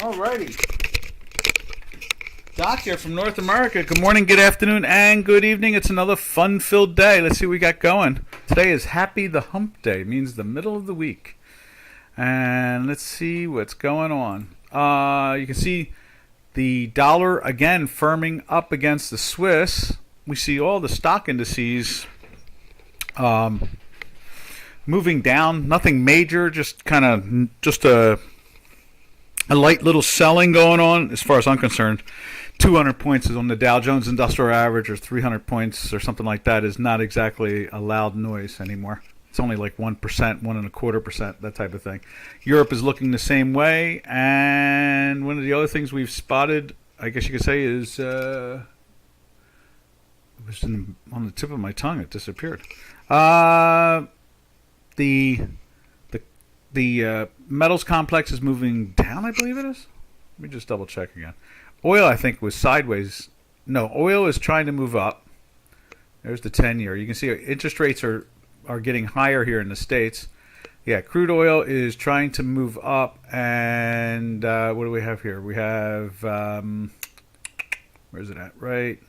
Alrighty. Doc here from North America. Good morning, good afternoon, and good evening. It's another fun-filled day. Let's see what we got going. Today is Happy the Hump Day. It means the middle of the week. And let's see what's going on. You can see the dollar, again, firming up against the Swiss. We see all the stock indices moving down. Nothing major, just kind of just a light little selling going on as far as I'm concerned. 200 points is on the Dow Jones Industrial Average, or 300 points or something like that is not exactly a loud noise anymore. It's only like 1%, 1.25%, that type of thing. Europe is looking the same way, and one of the other things we've spotted, I guess you could say, is it was on the tip of my tongue. It disappeared. The metals complex is moving down, I believe it is. Let me just double check again. Oil, I think, was sideways. No, oil is trying to move up. There's the 10-year. You can see interest rates are getting higher here in the States. Yeah, crude oil is trying to move up. And what do we have here? We have, where's it at? Right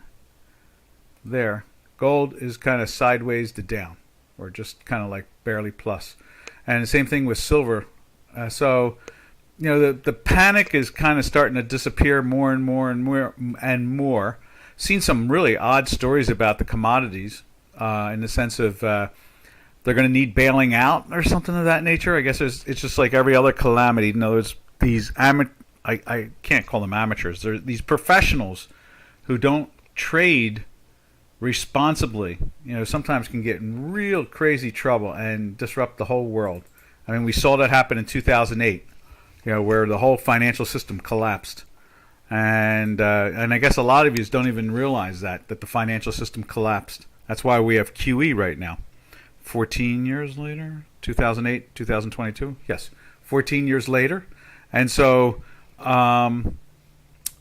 there. Gold is kind of sideways to down, or just kind of like barely plus. And the same thing with silver. So, you know, the panic is kind of starting to disappear more and more and more and more. Seen some really odd stories about the commodities in the sense of they're going to need bailing out or something of that nature. I guess it's just like every other calamity. In other words, these I can't call them amateurs. They're these professionals who don't trade responsibly, you know, sometimes can get in real crazy trouble and disrupt the whole world. I mean, we saw that happen in 2008, you know, where the whole financial system collapsed. And I guess a lot of you don't even realize that the financial system collapsed. That's why we have QE right now. 14 years later, 2008, 2022, yes, 14 years later. And so,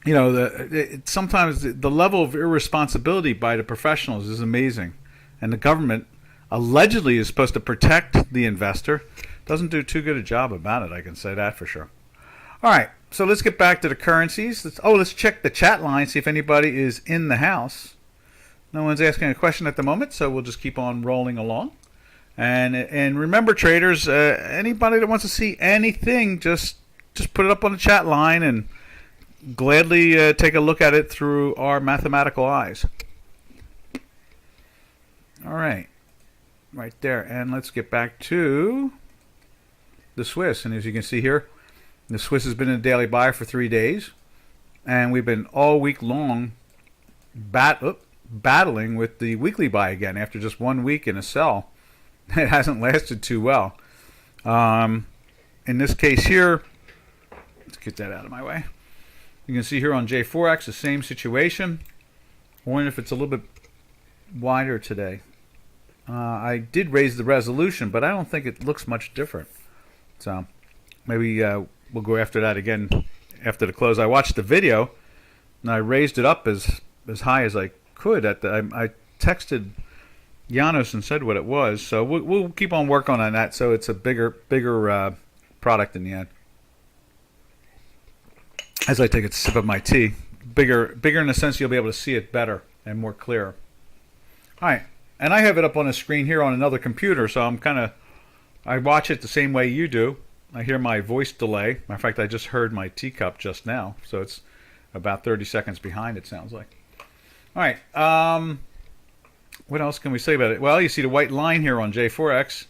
you know, sometimes the level of irresponsibility by the professionals is amazing. And the government allegedly is supposed to protect the investor. Doesn't do too good a job about it, I can say that for sure. All right, so let's get back to the currencies. Let's check the chat line, see if anybody is in the house. No one's asking a question at the moment, so we'll just keep on rolling along. And remember, traders, anybody that wants to see anything, just put it up on the chat line and gladly take a look at it through our mathematical eyes. All right, right there. And let's get back to the Swiss. And as you can see here, the Swiss has been in a daily buy for 3 days. And we've been all week long battling with the weekly buy again after just 1 week in a sell. It hasn't lasted too well. In this case here, let's get that out of my way. You can see here on J4X the same situation. I wonder if it's a little bit wider today. I did raise the resolution, but I don't think it looks much different. So maybe we'll go after that again after the close. I watched the video and I raised it up as high as I could. I texted Janos and said what it was. So we'll keep on working on that so it's a bigger product in the end. As I take a sip of my tea, bigger in the sense you'll be able to see it better and more clear. All right, and I have it up on a screen here on another computer, so I watch it the same way you do. I hear my voice delay. Matter of fact, I just heard my teacup just now, so it's about 30 seconds behind, it sounds like. All right, what else can we say about it? Well, you see the white line here on J4X,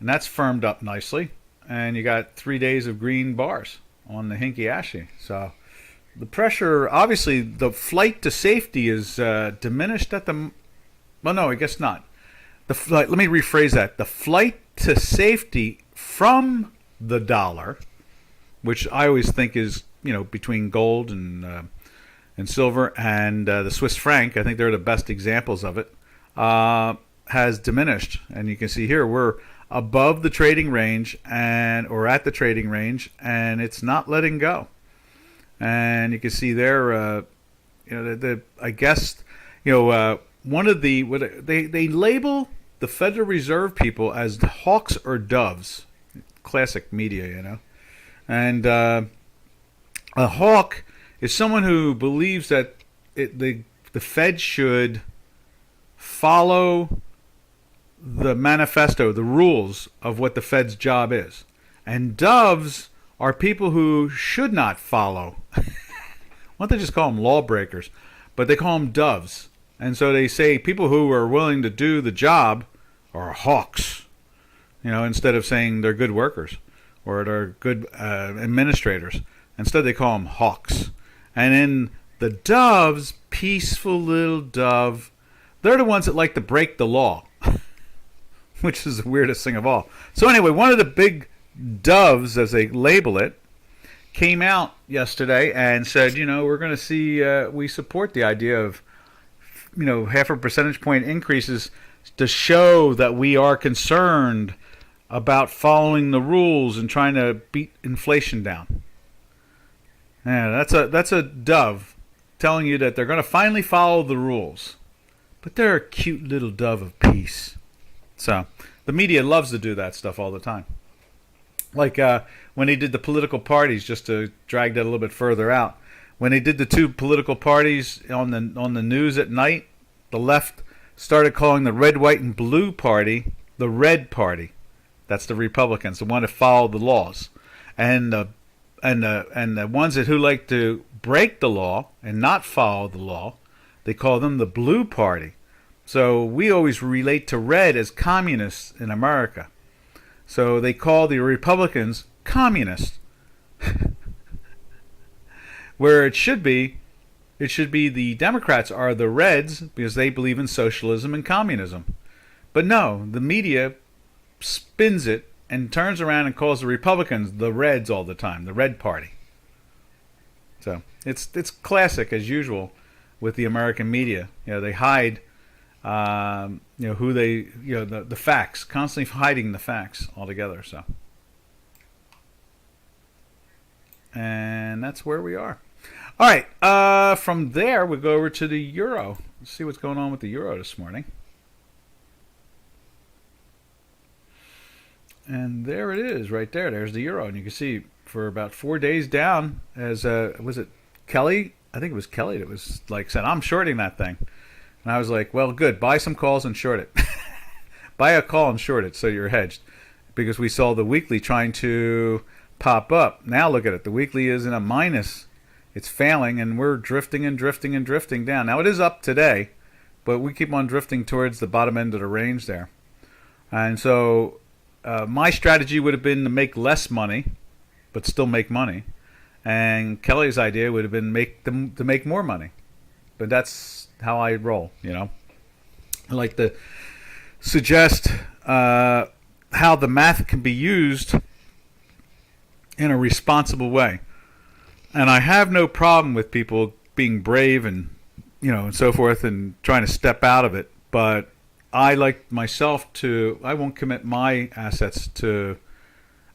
and that's firmed up nicely, and you got 3 days of green bars on the Hinky Ashi. So the pressure, obviously the flight to safety is diminished at the, well, no, I guess not. Let me rephrase that. The flight to safety from the dollar, which I always think is, you know, between gold and silver and the Swiss franc, I think they're the best examples of it, has diminished. And you can see here we're above the trading range or at the trading range, and it's not letting go. And you can see there, you know, I guess, you know, one of the they label the Federal Reserve people as hawks or doves. Classic media, you know. And A hawk is someone who believes that the Fed should follow the manifesto, the rules of what the Fed's job is. And doves are people who should not follow. Why don't they just call them lawbreakers? But they call them doves. And so they say people who are willing to do the job are hawks, instead of saying they're good workers or they're good administrators. Instead, they call them hawks. And then the doves, peaceful little dove, they're the ones that like to break the law, which is the weirdest thing of all. So anyway, one of the big doves, as they label it, came out yesterday and said, we're going to see, we support the idea of, half a percentage point increases to show that we are concerned about following the rules and trying to beat inflation down. Yeah, that's a dove telling you that they're going to finally follow the rules. But they're a cute little dove of peace. So the media loves to do that stuff all the time. Like when they did the political parties, just to drag that a little bit further out. When they did the two political parties on the news at night, the left started calling the red, white, and blue party the red party. That's the Republicans, the one that follow the laws, and the ones who like to break the law and not follow the law, they call them the blue party. So we always relate to red as communists in America. So they call the Republicans communists. Where it should be the Democrats are the reds because they believe in socialism and communism. But no, the media spins it and turns around and calls the Republicans the reds all the time, the red party. So it's classic as usual with the American media. They hide who they, the facts, constantly hiding the facts altogether. So, and that's where we are. All right. From there, we go over to the euro. Let's see what's going on with the euro this morning. And there it is, right there. There's the euro, and you can see for about 4 days down. As was it Kelly? I think it was Kelly that was like said, "I'm shorting that thing." And I was like, well, good. Buy some calls and short it. Buy a call and short it so you're hedged. Because we saw the weekly trying to pop up. Now look at it. The weekly is in a minus. It's failing, and we're drifting and drifting and drifting down. Now it is up today, but we keep on drifting towards the bottom end of the range there. And so my strategy would have been to make less money, but still make money. And Kelly's idea would have been to make more money. But that's how I roll, I like to suggest how the math can be used in a responsible way. And I have no problem with people being brave and, and so forth and trying to step out of it. But I like myself I won't commit my assets to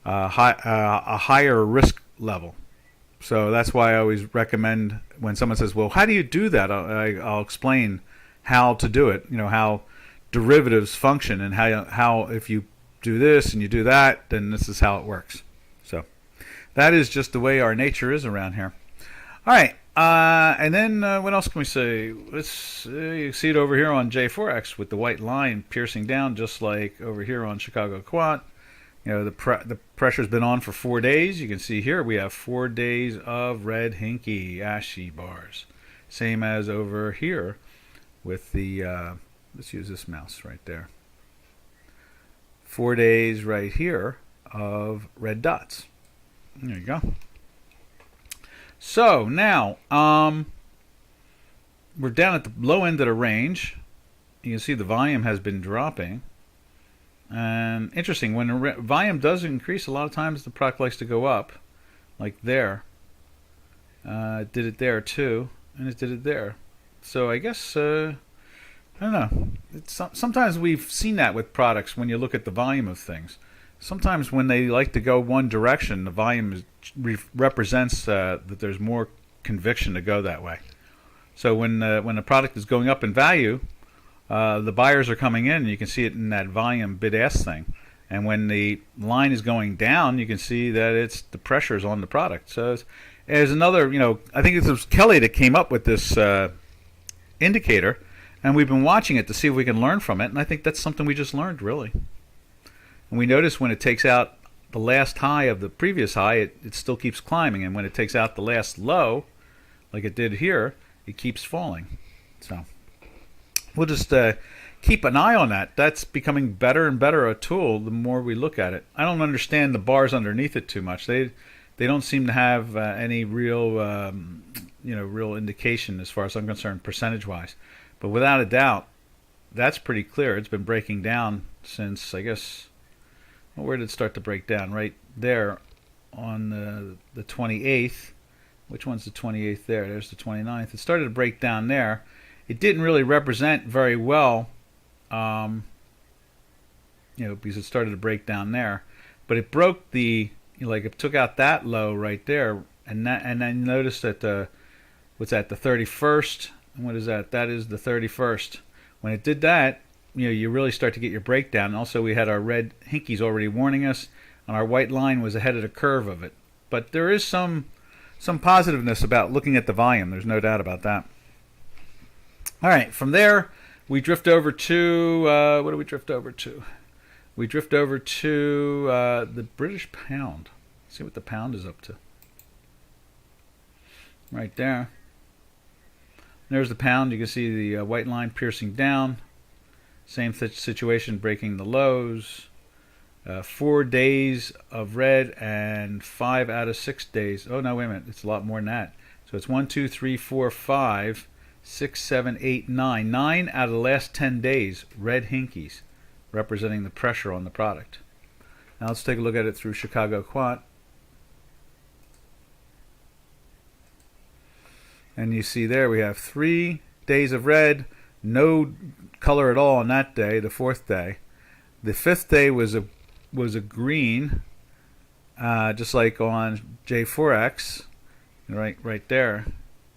a higher risk level. So that's why I always recommend when someone says, well, how do you do that? I'll explain how to do it, how derivatives function and how if you do this and you do that, then this is how it works. So that is just the way our nature is around here. All right. And then what else can we say? Let's you see it over here on J4X with the white line piercing down just like over here on Chicago Quant. The pressure's been on for 4 days. You can see here we have 4 days of red hinky ashy bars. Same as over here with the, let's use this mouse right there. 4 days right here of red dots. There you go. So now, we're down at the low end of the range. You can see the volume has been dropping. And interesting, when the volume does increase, a lot of times the product likes to go up, like there. It did it there too, and it did it there. So I guess, I don't know. Sometimes we've seen that with products when you look at the volume of things. Sometimes when they like to go one direction, the volume represents that there's more conviction to go that way. So when a product is going up in value, the buyers are coming in, and you can see it in that volume bid-ask thing. And when the line is going down, you can see that the pressure is on the product. So There's another, I think it was Kelly that came up with this indicator, and we've been watching it to see if we can learn from it, and I think that's something we just learned, really. And we notice when it takes out the last high of the previous high, it still keeps climbing, and when it takes out the last low, like it did here, it keeps falling. So we'll just keep an eye on that. That's becoming better and better a tool the more we look at it. I don't understand the bars underneath it too much. They don't seem to have any real real indication as far as I'm concerned, percentage-wise. But without a doubt, that's pretty clear. It's been breaking down since, I guess, where did it start to break down? Right there on the 28th. Which one's the 28th there? There's the 29th. It started to break down there. It didn't really represent very well, because it started to break down there. But it broke it took out that low right there, and then notice that what's that? The 31st. And what is that? That is the 31st. When it did that, you really start to get your breakdown. And also, we had our red hinkies already warning us, and our white line was ahead of the curve of it. But there is some positiveness about looking at the volume. There's no doubt about that. All right, from there, we drift over to, what do we drift over to? We drift over to the British pound. Let's see what the pound is up to. Right there. There's the pound. You can see the white line piercing down. Same situation, breaking the lows. 4 days of red and 5 out of 6 days. Oh, no, wait a minute. It's a lot more than that. So it's 1, 2, 3, 4, 5, 6, 7, 8, 9. 9 out of the last 10 days, red hinkies, representing the pressure on the product. Now let's take a look at it through Chicago Quant. And you see there we have 3 days of red, no color at all on that day, the 4th day. The 5th day was a green, just like on J4X, right there.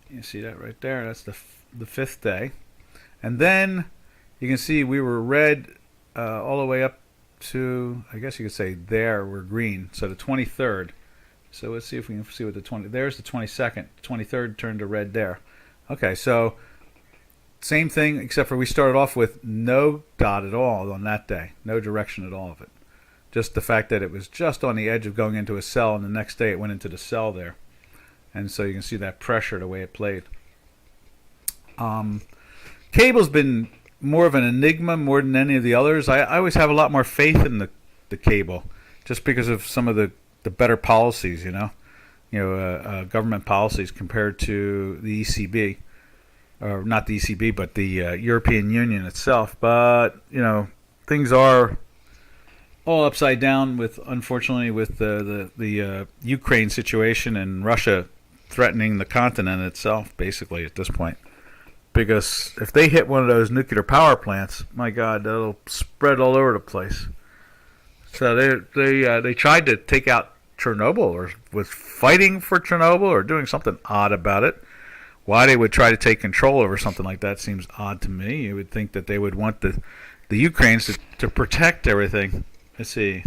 You see that right there? That's the 5th day. And then you can see we were red all the way up to, I guess you could say there we're green. So the 23rd. So let's see if we can see what there's the 22nd. 23rd turned to red there. Okay, so same thing, except for we started off with no dot at all on that day. No direction at all of it. Just the fact that it was just on the edge of going into a cell, and the next day it went into the cell there. And so you can see that pressure, the way it played. Cable's been more of an enigma more than any of the others. I always have a lot more faith in the cable, just because of some of the better policies, government policies compared to the ECB. Or not the ECB, but the European Union itself. But, things are all upside down unfortunately, with the Ukraine situation and Russia threatening the continent itself, basically, at this point. Because if they hit one of those nuclear power plants, my God, that'll spread all over the place. So they tried to take out Chernobyl, or was fighting for Chernobyl, or doing something odd about it. Why they would try to take control over something like that seems odd to me. You would think that they would want the Ukrainians to protect everything. Let's see.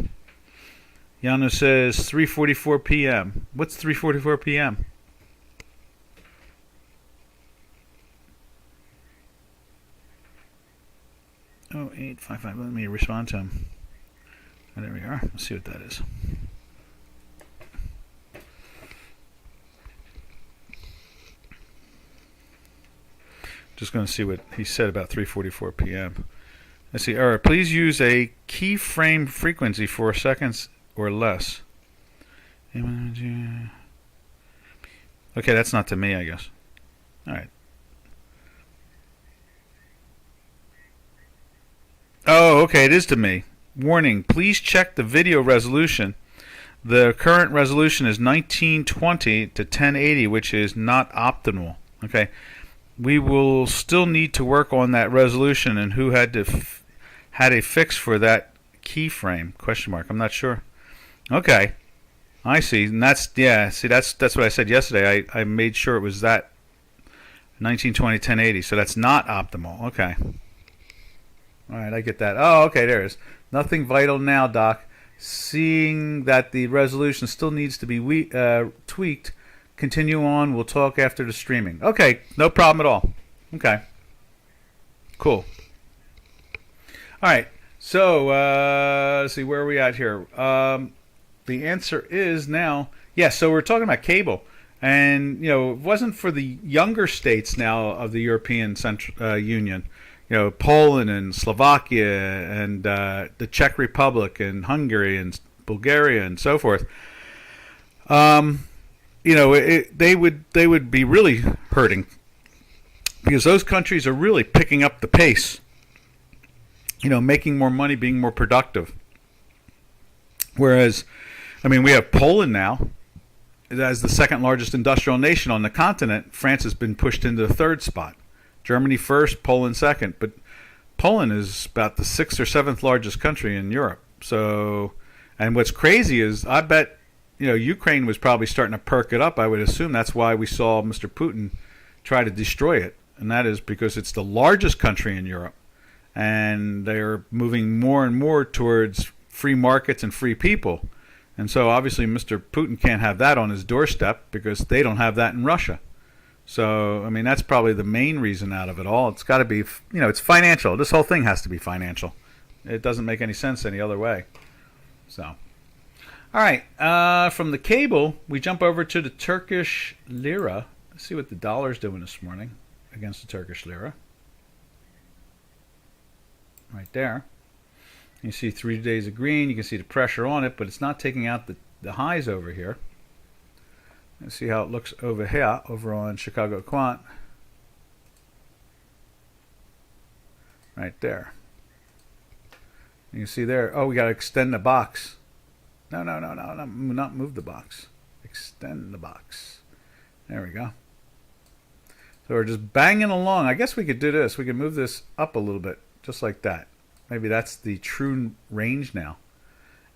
Yano says 3:44 p.m. What's 3:44 p.m.? Oh, 855. Let me respond to him. Oh, there we are. Let's see what that is. Just going to see what he said about 3:44 p.m. Let's see. All right, please use a keyframe frequency 4 seconds or less. Okay, that's not to me, I guess. All right. Oh, okay, it is to me. Warning, please check the video resolution. The current resolution is 1920 to 1080, which is not optimal. Okay. We will still need to work on that resolution, and who had a fix for that keyframe? Question mark. I'm not sure. Okay, I see. And that's what I said yesterday. I made sure it was that 1920 1080. So that's not optimal. Okay. All right, I get that. Oh, okay, there it is. Nothing vital now, Doc. Seeing that the resolution still needs to be tweaked continue on. We'll talk after the streaming. Okay, no problem at all. Okay, cool. All right, so let's see, where are we at here? The answer is now, yes, so we're talking about cable. And, you know, it wasn't for the younger states now of the European Union, you know, Poland and Slovakia and the Czech Republic and Hungary and Bulgaria and so forth. You know, they would be really hurting because those countries are really picking up the pace, you know, making more money, being more productive. Whereas, I mean, we have Poland now as the second largest industrial nation on the continent. France has been pushed into the third spot. Germany first, Poland second. But Poland is about the sixth or seventh largest country in Europe. So, and what's crazy is I bet, you know, Ukraine was probably starting to perk it up. I would assume that's why we saw Mr. Putin try to destroy it. And that is because it's the largest country in Europe. And they're moving more and more towards free markets and free people. And so obviously Mr. Putin can't have that on his doorstep because they don't have that in Russia. So, I mean, that's probably the main reason out of it all. It's got to be, you know, it's financial. This whole thing has to be financial. It doesn't make any sense any other way. So, all right. From the cable, we jump over to the Turkish Lira. Let's see what the dollar's doing this morning against the Turkish Lira. Right there. You see 3 days of green. You can see the pressure on it, but it's not taking out the highs over here. Let's see how it looks over here, over on Chicago Quant. Right there. You can see there. Oh, we got to extend the box. No, not move the box. Extend the box. There we go. So we're just banging along. I guess we could do this. We could move this up a little bit, just like that. Maybe that's the true range now.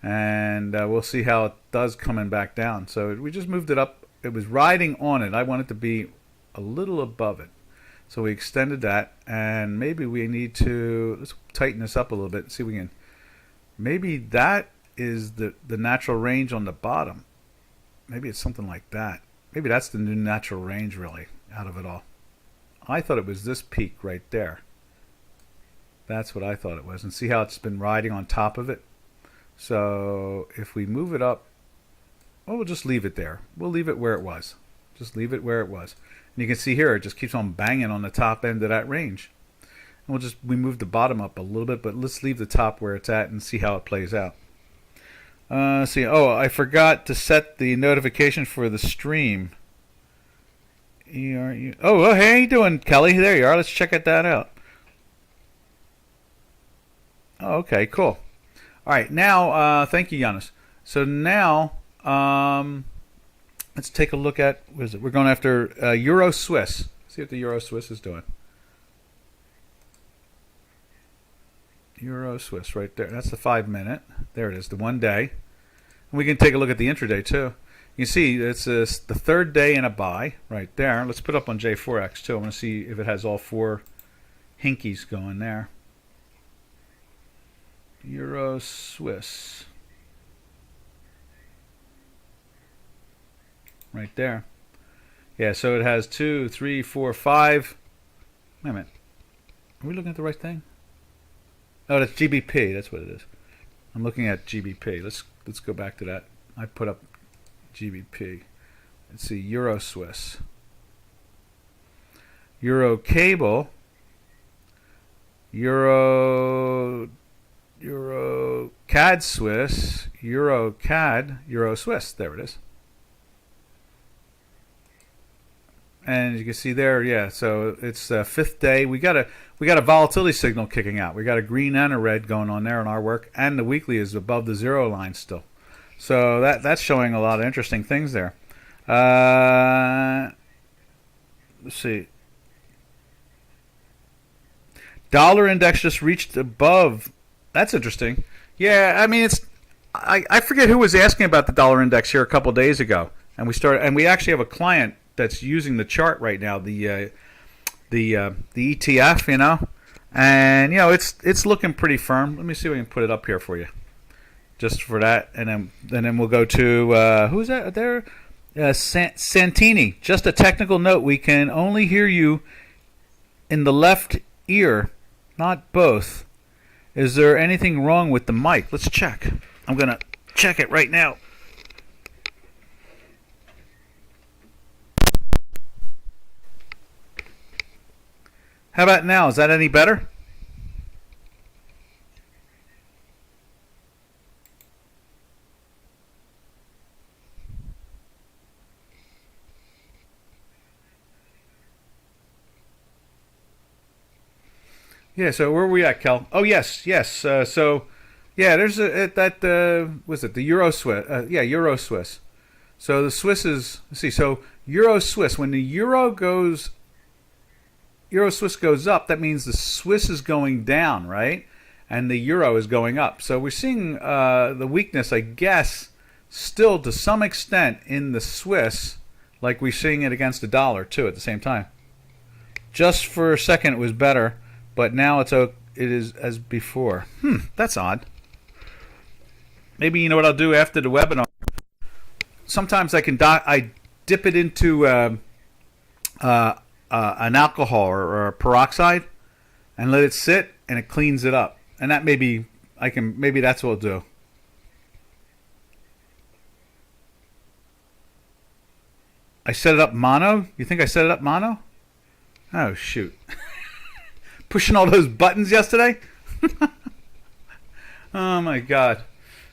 And we'll see how it does coming back down. So we just moved it up. It was riding on it. I want it to be a little above it. So we extended that. And maybe we need to, let's tighten this up a little bit and see if we can. Maybe that is the natural range on the bottom. Maybe it's something like that. Maybe that's the new natural range really out of it all. I thought it was this peak right there. That's what I thought it was. And see how it's been riding on top of it? So if we move it up, well, we'll just leave it there. We'll leave it where it was. Just leave it where it was. And you can see here, it just keeps on banging on the top end of that range. And we move the bottom up a little bit, but let's leave the top where it's at and see how it plays out. See, oh, I forgot to set the notification for the stream. Oh, hey, how you doing, Kelly? There you are. Let's check that out. Oh, okay, cool. All right, now, thank you, Giannis. So now, let's take a look at, what is it? We're going after Euro Swiss. See what the Euro Swiss is doing. Euro Swiss right there. That's the 5 minute. There it is, the 1 day. And we can take a look at the intraday too. You see, it's the third day in a buy right there. Let's put up on J4X too. I want to see if it has all four hinkies going there. Euro Swiss. Right there. Yeah, so it has 2, 3, 4, 5. Wait a minute. Are we looking at the right thing? Oh, that's GBP. That's what it is. I'm looking at GBP. Let's go back to that. I put up GBP. Let's see. Euro Swiss. Euro Cable. Euro CAD Swiss. Euro CAD. Euro Swiss. There it is. And you can see there, yeah. So it's fifth day. We got a volatility signal kicking out. We got a green and a red going on there in our work, and the weekly is above the zero line still. So that's showing a lot of interesting things there. Let's see. Dollar index just reached above. That's interesting. Yeah, I mean I forget who was asking about the dollar index here a couple days ago, and we actually have a client that's using the chart right now, the ETF, you know, and you know it's looking pretty firm. Let me see if we can put it up here for you, just for that, and then we'll go to who's that there? Santini, just a technical note. We can only hear you in the left ear, not both. Is there anything wrong with the mic? Let's check. I'm going to check it right now. How about now? Is that any better? Yeah, so where are we at, Kel? Oh, yes, yes. Yeah, there's was it the Euro Swiss? Yeah, Euro Swiss. So the Swiss is, let's see, so Euro Swiss, when the Euro Swiss goes up, that means the Swiss is going down, right? And the Euro is going up. So we're seeing the weakness, I guess, still to some extent in the Swiss, like we're seeing it against the dollar, too, at the same time. Just for a second, it was better. But now it is as before. That's odd. Maybe you know what I'll do after the webinar. Sometimes I dip it into an alcohol or a peroxide and let it sit, and it cleans it up. And that maybe that's what I'll do. I set it up mono. You think I set it up mono? Oh shoot. Pushing all those buttons yesterday? Oh my god.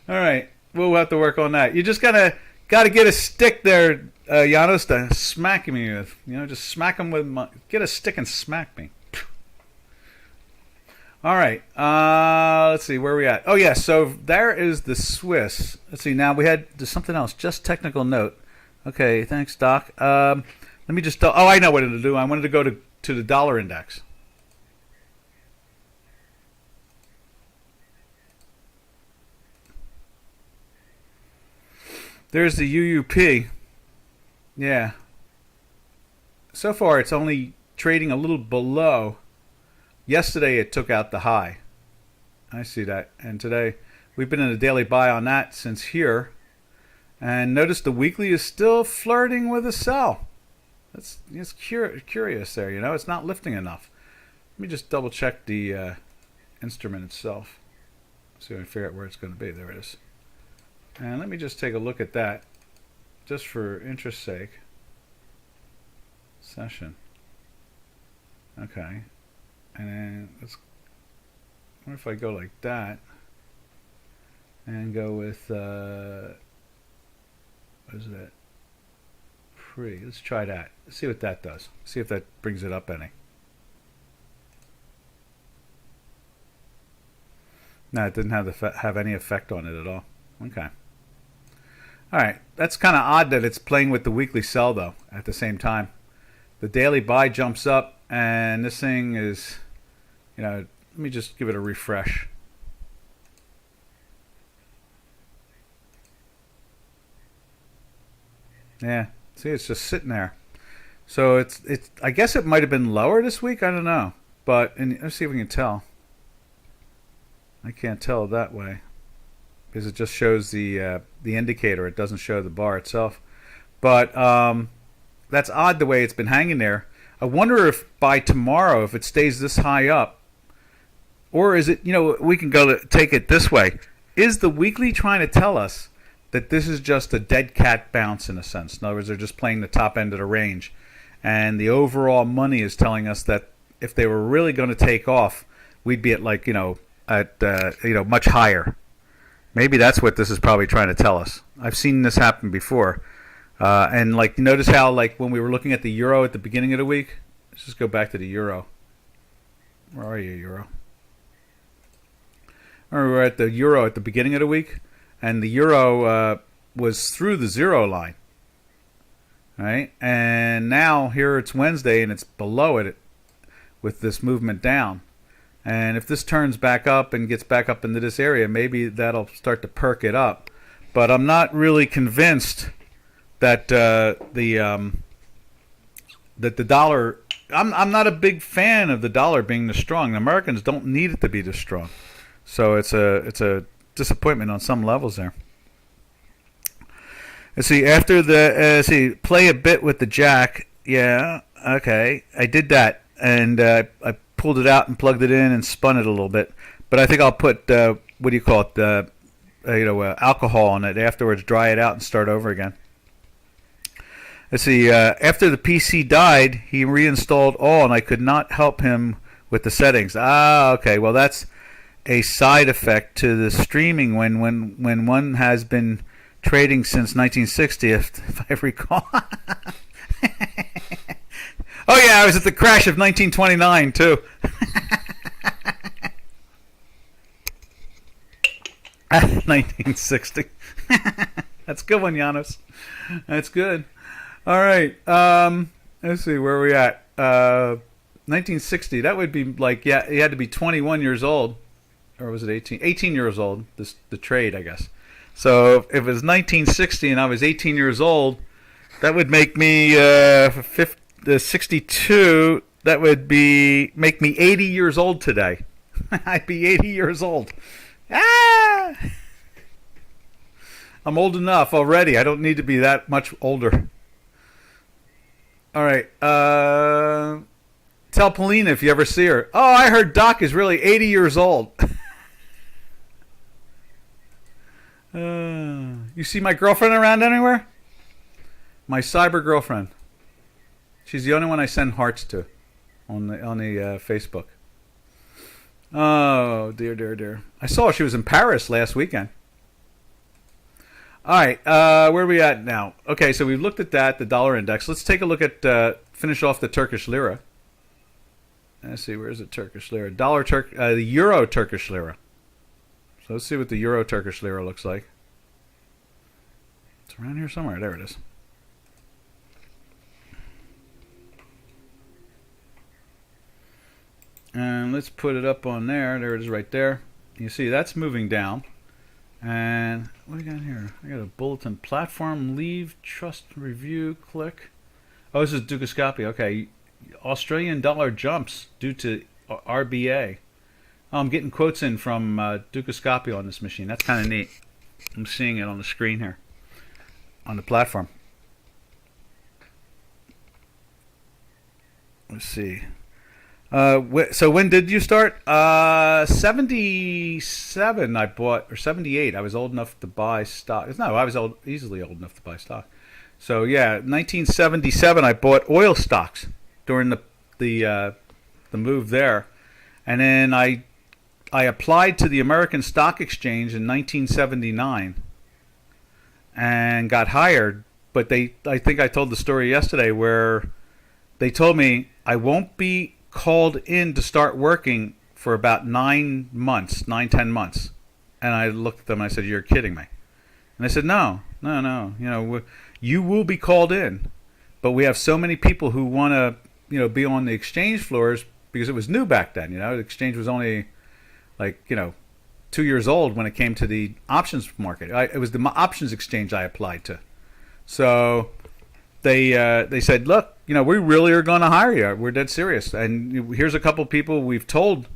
All right. We'll have to work on that. You just gotta get a stick there, Janos, to smack me with. Just smack him with get a stick and smack me. All right. Let's see. Where are we at? Oh, yeah. So there is the Swiss. Let's see. Now there's something else. Just technical note. Okay. Thanks, Doc. Let me just... I know what to do. I wanted to go to the dollar index. There's the UUP. Yeah. So far, it's only trading a little below. Yesterday, it took out the high. I see that. And today, we've been in a daily buy on that since here. And notice the weekly is still flirting with a sell. It's curious there, It's not lifting enough. Let me just double check the instrument itself. See if I can figure out where it's going to be. There it is. And let me just take a look at that, just for interest's sake. Session. Okay. And then what if I go like that and go with what is that? Pre. Let's try that. Let's see what that does. See if that brings it up any. No, it didn't have any effect on it at all. Okay. All right. That's kind of odd that it's playing with the weekly sell though at the same time. The daily buy jumps up, and this thing is, let me just give it a refresh. Yeah, see, it's just sitting there. So it's. I guess it might have been lower this week. I don't know, but let's see if we can tell. I can't tell that way because it just shows the indicator. It doesn't show the bar itself. But that's odd the way it's been hanging there. I wonder if by tomorrow, if it stays this high up, or is it, we can take it this way. Is the weekly trying to tell us that this is just a dead cat bounce in a sense? In other words, they're just playing the top end of the range. And the overall money is telling us that if they were really going to take off, we'd be at much higher. Maybe that's what this is probably trying to tell us. I've seen this happen before. And notice how when we were looking at the euro at the beginning of the week, let's just go back to the euro. Where are you, euro? We were at the euro at the beginning of the week, and the euro was through the zero line, right? And now here it's Wednesday, and it's below it with this movement down. And if this turns back up and gets back up into this area, maybe that'll start to perk it up. But I'm not really convinced that that the dollar. I'm not a big fan of the dollar being this strong. The Americans don't need it to be this strong, so it's a disappointment on some levels there. Let's see. After the let's see, play a bit with the jack. Yeah. Okay. I did that, and I pulled it out and plugged it in and spun it a little bit. But I think I'll put what do you call it? Alcohol on it afterwards. Dry it out and start over again. Let's see. After the PC died, he reinstalled all, and I could not help him with the settings. Ah, okay. Well, that's a side effect to the streaming when one has been trading since 1960, if I recall. Oh yeah, I was at the crash of 1929 too. 1960. That's a good one, Janos. That's good. All right. Let's see, where are we at? 1960. That would be like, yeah, he had to be 21 years old. Or was it 18? 18 years old, the trade, I guess. So if it was 1960 and I was 18 years old, that would make me 62. That would make me 80 years old today. I'd be 80 years old. Ah! I'm old enough already. I don't need to be that much older. All right. Tell Paulina if you ever see her. Oh, I heard Doc is really 80 years old. You see my girlfriend around anywhere? My cyber girlfriend. She's the only one I send hearts to on the Facebook. Oh, dear, dear, dear. I saw she was in Paris last weekend. All right, where are we at now? Okay, so we've looked at that, the dollar index. Let's take a look at, finish off the Turkish Lira. Let's see, where's the Turkish Lira? The Euro Turkish Lira. So let's see what the Euro Turkish Lira looks like. It's around here somewhere. There it is. And let's put it up on there. There it is right there. You see that's moving down. And what do we got here? I got a bulletin. Platform, leave, trust, review, click. Oh, this is Dukascopy. Okay. Australian dollar jumps due to RBA. Oh, I'm getting quotes in from Dukascopy on this machine. That's kind of neat. I'm seeing it on the screen here on the platform. Let's see. So when did you start? 77 I bought, or 78. I was old enough to buy stock. No, I was easily old enough to buy stock. So yeah, 1977 I bought oil stocks during the move there. And then I applied to the American Stock Exchange in 1979 and got hired. But I think I told the story yesterday where they told me I won't be called in to start working for about 10 months. And I looked at them and I said, "You're kidding me." And they said, No. You will be called in, but we have so many people who want to, be on the exchange floors because it was new back then. The exchange was only 2 years old when it came to the options market. It was the options exchange I applied to. So they said, "Look, we really are going to hire you. We're dead serious. And here's a couple people we've told."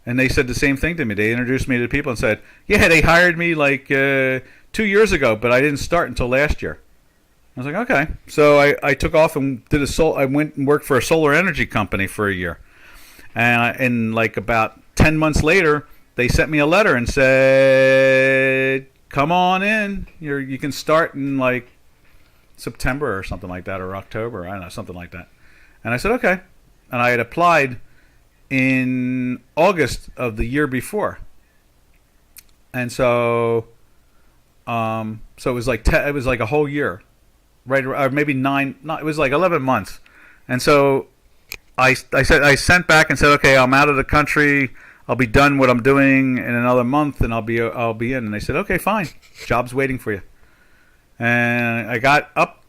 And they said the same thing to me. They introduced me to people and said, "Yeah, they hired me 2 years ago, but I didn't start until last year." I was like, "Okay." So I took off and I went and worked for a solar energy company for a year. And about 10 months later, they sent me a letter and said, "Come on in. You can start in September or something like that, or October. I don't know, something like that." And I said, "Okay." And I had applied in August of the year before. And so it was it was like a whole year, right? Or maybe 9. No, it was 11 months. And so I sent back and said, "Okay, I'm out of the country. I'll be done what I'm doing in another month, and I'll be in." And they said, "Okay, fine. Job's waiting for you." And I got up,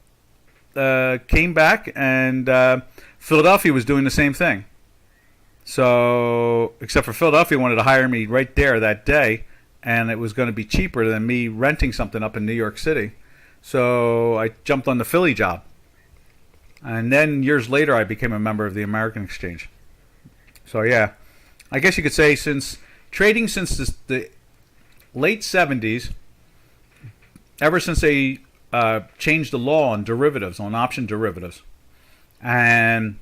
came back, and Philadelphia was doing the same thing. So, except for Philadelphia wanted to hire me right there that day, and it was going to be cheaper than me renting something up in New York City. So I jumped on the Philly job. And then years later, I became a member of the American Exchange. So yeah, I guess you could say trading since the late 70s, ever since they changed the law on derivatives, on option derivatives. And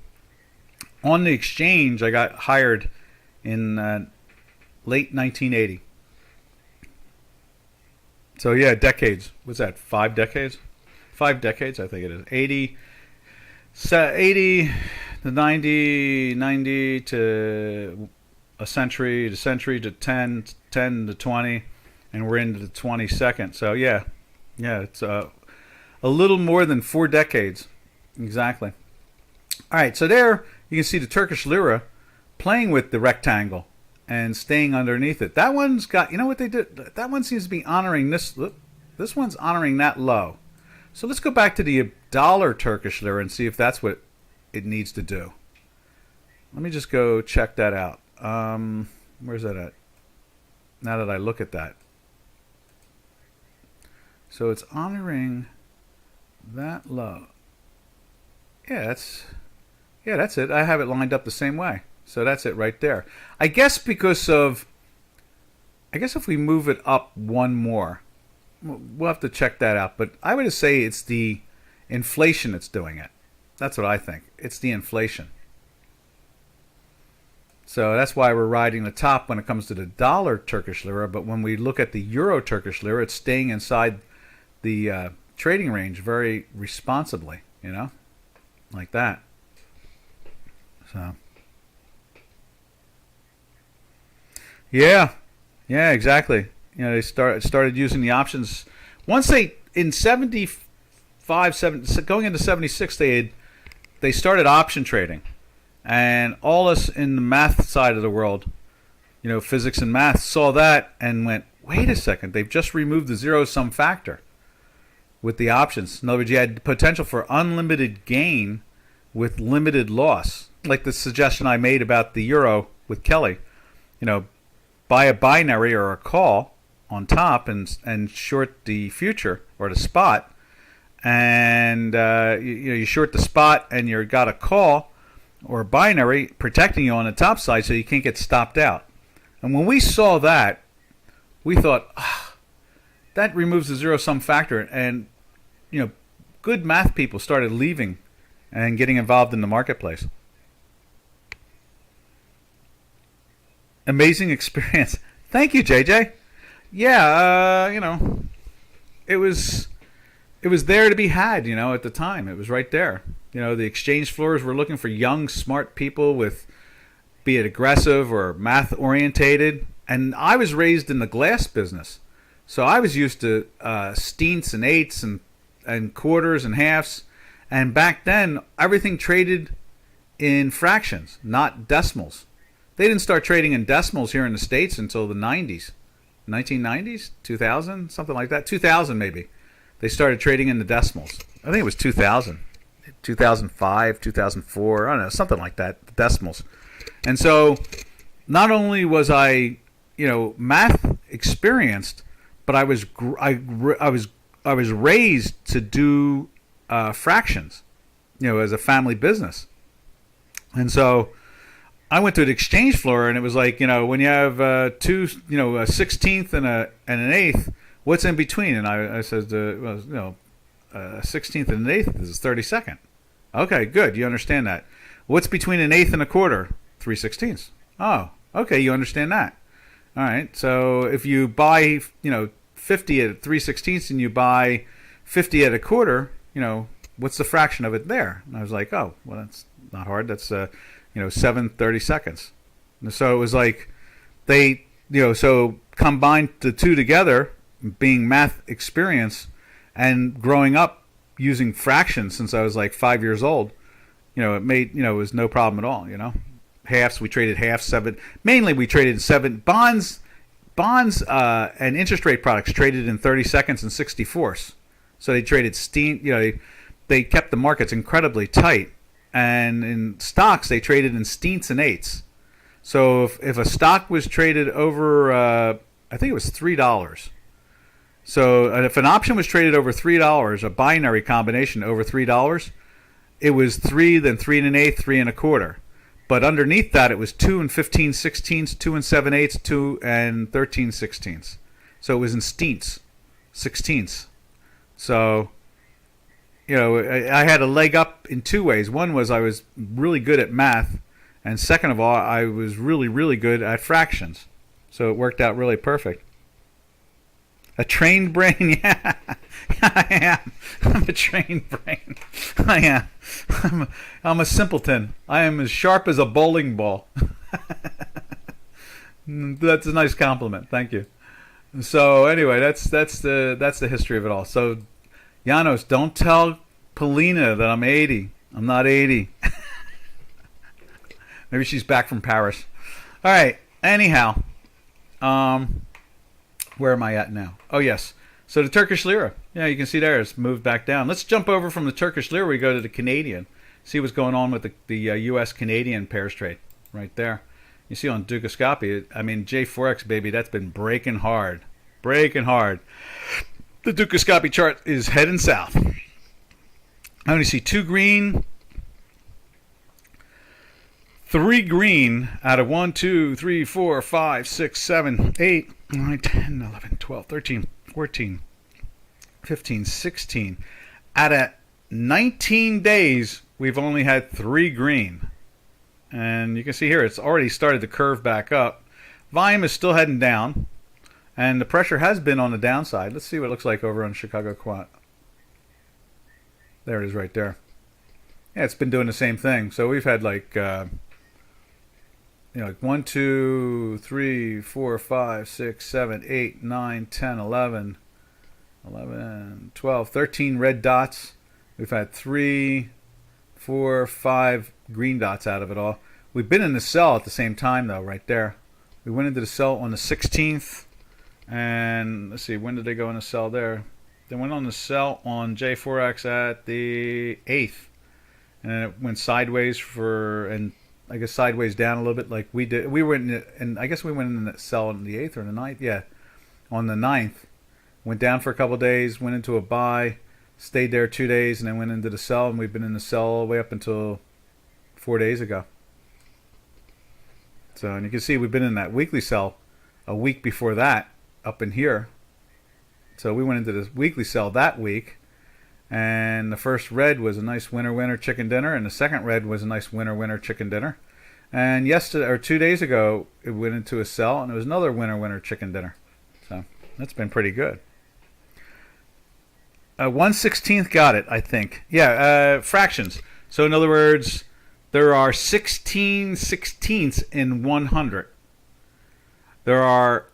on the exchange, I got hired in late 1980. So yeah, decades. What's that? 5 decades? 5 decades, I think it is. 80 to 90, 90 to a century to 10 to 20, and we're into the 22nd. So yeah, it's a little more than 4 decades. Exactly. All right, so there you can see the Turkish Lira playing with the rectangle and staying underneath it. That one's got, you know what they did? That one seems to be honoring this. Look, this one's honoring that low. So let's go back to the dollar Turkish Lira and see if that's what it needs to do. Let me just go check that out. Where's that at? Now that I look at that. So it's honoring that low. Yeah, that's it. I have it lined up the same way. So that's it right there. I guess if we move it up one more, we'll have to check that out. But I would just say it's the inflation that's doing it. That's what I think. It's the inflation. So that's why we're riding the top when it comes to the dollar Turkish Lira. But when we look at the euro Turkish Lira, it's staying inside the trading range very responsibly, like that. So, yeah, exactly. They started using the options once they in 75, going into 76. They started option trading, and all us in the math side of the world, physics and math, saw that and went, wait a second, they've just removed the zero-sum factor with the options. In other words, you had potential for unlimited gain with limited loss, like the suggestion I made about the euro with Kelly. Buy a binary or a call on top and short the future or the spot, and you short the spot and you got a call or a binary protecting you on the top side so you can't get stopped out. And when we saw that, we thought, that removes the zero-sum factor, and good math people started leaving and getting involved in the marketplace. Amazing experience. Thank you, JJ. Yeah, it was there to be had, at the time. It was right there. The exchange floors were looking for young, smart people with, be it aggressive or math orientated. And I was raised in the glass business. So I was used to steenths and eighths and quarters and halves. And back then, everything traded in fractions, not decimals. They didn't start trading in decimals here in the States until the 90s. 1990s? 2000? Something like that. 2000 maybe. They started trading in the decimals. I think it was 2000. 2005, 2004, I don't know, something like that, the decimals. And so not only was I, math experienced, but I was raised to do fractions, as a family business. And so I went to an exchange floor, and it was like, when you have a 16th and an eighth, what's in between? And I said, a 16th and an eighth is 32nd. Okay, good. You understand that. What's between an eighth and a quarter? 3/16. Oh, okay. You understand that. All right. So if you buy, 50 at 3/16 and you buy 50 at a quarter, what's the fraction of it there? And I was like, oh, well, that's not hard. That's 7 30-seconds. And so it was like they, so combined the two together, being math experience and growing up using fractions since I was like 5 years old, it made, it was no problem at all, Halves, we traded half, seven. Mainly we traded seven. Bonds and interest rate products traded in 30 seconds and 60/4. So they traded they kept the markets incredibly tight. And in stocks, they traded in steenths and eighths. So if a stock was traded over, I think it was $3. So if an option was traded over $3, a binary combination over $3, it was 3, then 3 1/8, 3 1/4. But underneath that, it was 2 and 15/16, 2 and 7/8, 2 and 13/16. So it was in steenths, sixteenths. So I had a leg up in two ways. One was I was really good at math, and second of all, I was really, really good at fractions. So it worked out really perfect. A trained brain, yeah. I am. I'm a trained brain. I am. I'm a simpleton. I am as sharp as a bowling ball. That's a nice compliment. Thank you. So anyway, that's the history of it all. So Janos, don't tell Polina that I'm 80. I'm not 80. Maybe she's back from Paris. All right. Anyhow, where am I at now? Oh, yes. So the Turkish Lira. Yeah, you can see there it's moved back down. Let's jump over from the Turkish Lira. We go to the Canadian. See what's going on with the U.S.-Canadian pairs trade right there. You see on Dukascopy, I mean, J4X, baby, that's been breaking hard. Breaking hard. The Dukascopy chart is heading south. I only see 2 green, 3 green out of 1, 2, 3, 4, 5, 6, 7, 8, 9, 10, 11, 12, 13, 14, 15, 16. Out of 19 days, we've only had 3 green. And you can see here, it's already started to curve back up. Volume is still heading down. And the pressure has been on the downside. Let's see what it looks like over on Chicago Quant. There it is right there. Yeah, it's been doing the same thing. So we've had like, like 1, 2, 3, 4, 5, 6, 7, 8, 9, 10, 11, 12, 13 red dots. We've had 3, 4, 5 green dots out of it all. We've been in the sell at the same time, though, right there. We went into the sell on the 16th. And let's see, when did they go in the sell there? They went on the sell on J4X at the 8th. And then it went sideways and I guess sideways down a little bit like we did. We went and I guess we went in the sell on the 8th or the 9th. Yeah, on the 9th. Went down for a couple of days, went into a buy, stayed there 2 days, and then went into the sell. And we've been in the sell all the way up until 4 days ago. So, and you can see we've been in that weekly sell a week before that up in here. So we went into the weekly sell that week. And the first red was a nice winner chicken dinner, and the second red was a nice winner chicken dinner. And yesterday or 2 days ago, it went into a sell, and it was another winner chicken dinner. So that's been pretty good. 1/16 got it, I think. Yeah, fractions. So in other words, there are 16 sixteenths in 100. There are,